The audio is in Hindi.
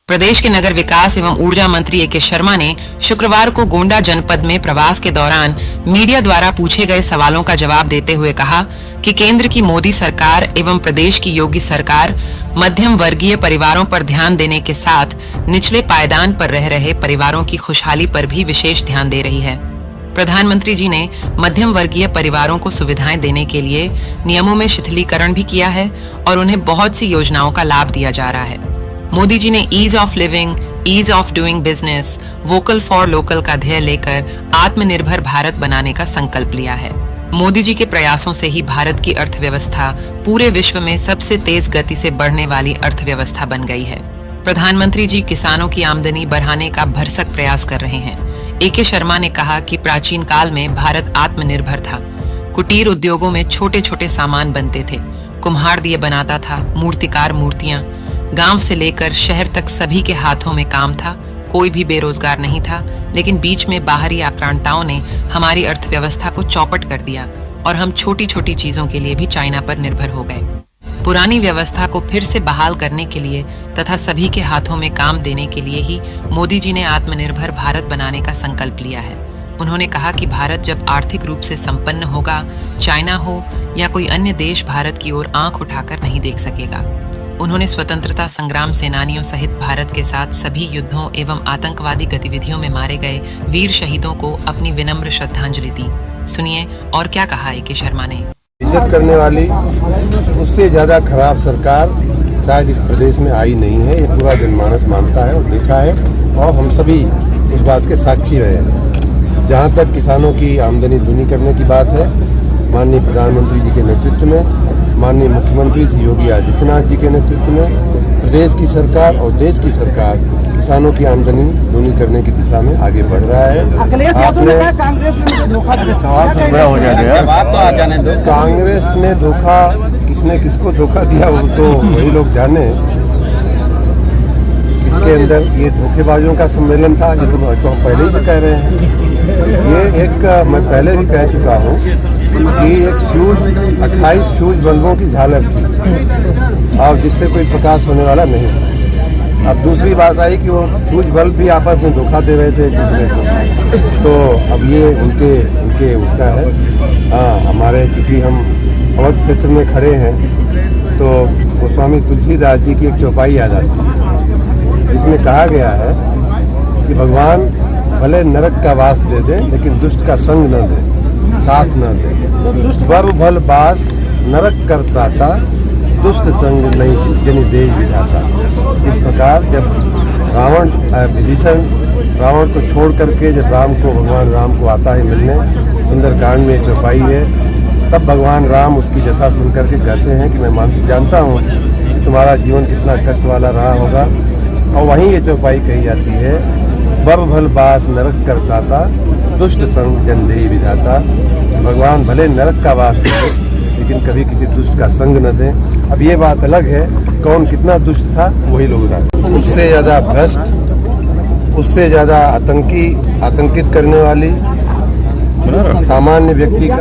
प्रदेश के नगर विकास एवं ऊर्जा मंत्री ए.के. शर्मा ने शुक्रवार को गोंडा जनपद में प्रवास के दौरान मीडिया द्वारा पूछे गए सवालों का जवाब देते हुए कहा कि केंद्र की मोदी सरकार एवं प्रदेश की योगी सरकार मध्यम वर्गीय परिवारों पर ध्यान देने के साथ निचले पायदान पर रह रहे परिवारों की खुशहाली पर भी विशेष ध्यान दे रही है। प्रधानमंत्री जी ने मध्यम वर्गीय परिवारों को सुविधाएं देने के लिए नियमों में शिथिलीकरण भी किया है और उन्हें बहुत सी योजनाओं का लाभ दिया जा रहा है। मोदी जी ने ease of living, ease of doing business, vocal for local का ध्येय लेकर आत्मनिर्भर भारत बनाने का संकल्प लिया है। मोदी जी के प्रयासों से ही भारत की अर्थव्यवस्था पूरे विश्व में सबसे तेज गति से बढ़ने वाली अर्थव्यवस्था बन गई है। प्रधानमंत्री जी किसानों की आमदनी बढ़ाने का भरसक प्रयास कर रहे हैं। ए.के. शर्मा ने कहा कि प्राचीन काल में भारत आत्मनिर्भर था। कुटीर उद्योगों में छोटे छोटे सामान बनते थे। कुम्हार दिए बनाता था, मूर्तिकार मूर्तियां। गांव से लेकर शहर तक सभी के हाथों में काम था। कोई भी बेरोजगार नहीं था, लेकिन बीच में बाहरी आक्रांताओं ने हमारी अर्थव्यवस्था को चौपट कर दिया और हम छोटी छोटी चीजों के लिए भी चाइना पर निर्भर हो गए। पुरानी व्यवस्था को फिर से बहाल करने के लिए तथा सभी के हाथों में काम देने के लिए ही मोदी जी ने आत्मनिर्भर भारत बनाने का संकल्प लिया है। उन्होंने कहा कि भारत जब आर्थिक रूप से संपन्न होगा, चाइना हो या कोई अन्य देश भारत की ओर आंख उठाकर नहीं देख सकेगा। उन्होंने स्वतंत्रता संग्राम सेनानियों सहित भारत के साथ सभी युद्धों एवं आतंकवादी गतिविधियों में मारे गए वीर शहीदों को अपनी विनम्र श्रद्धांजलि दी। सुनिए और क्या कहा ए.के. शर्मा ने। इज्जत करने वाली उससे ज्यादा खराब सरकार शायद इस प्रदेश में आई नहीं है। ये पूरा जनमानस मानता है और देखा है और हम सभी इस बात के साक्षी रहे हैं। जहाँ तक किसानों की आमदनी दूनी करने की बात है, माननीय प्रधानमंत्री जी के नेतृत्व में, माननीय मुख्यमंत्री श्री योगी आदित्यनाथ जी के नेतृत्व में प्रदेश की सरकार और देश की सरकार किसानों की आमदनी दूनी करने की दिशा में आगे बढ़ रहा है। कांग्रेस ने धोखा, किसने किसको धोखा दिया वो तो वही लोग जाने। इसके अंदर ये धोखेबाजों का सम्मेलन था, ये तो हम पहले ही से कह रहे हैं। ये एक मैं पहले भी कह चुका हूँ कि एक फ्यूज 28 फ्यूज बल्बों की झालर थी और जिससे कोई प्रकाश होने वाला नहीं था। अब दूसरी बात आई कि वो फ्यूज बल्ब भी आपस में धोखा दे रहे थे एक दूसरे को। तो अब ये उनके उसका है। हाँ, हमारे चूँकि हम अवध क्षेत्र में खड़े हैं तो गोस्वामी तुलसीदास जी की एक चौपाई याद आती है जिसमें कहा गया है कि भगवान भले नरक का वास दे दे लेकिन दुष्ट का संग न दे, साथ न दे। बर भल बास नरक करता था, दुष्ट संग नहीं जनि देज विधाता। इस प्रकार जब विभीषण रावण को छोड़ करके जब भगवान राम को आता है मिलने, सुंदरकांड में चौपाई है, तब भगवान राम उसकी व्यथा सुन करके कहते हैं कि मैं जानता हूँ कि तुम्हारा जीवन कितना कष्ट वाला रहा होगा। और वहीं ये चौपाई कही जाती है, बर भल बास नरक करता था, दुष्ट संग जन देहि विधाता। भगवान भले नरक का वास दें लेकिन कभी किसी दुष्ट का संग न दें। अब ये बात अलग है, कौन कितना दुष्ट था वही लोग जानते। उससे ज्यादा भ्रष्ट, उससे ज्यादा आतंकित करने वाली सामान्य व्यक्ति का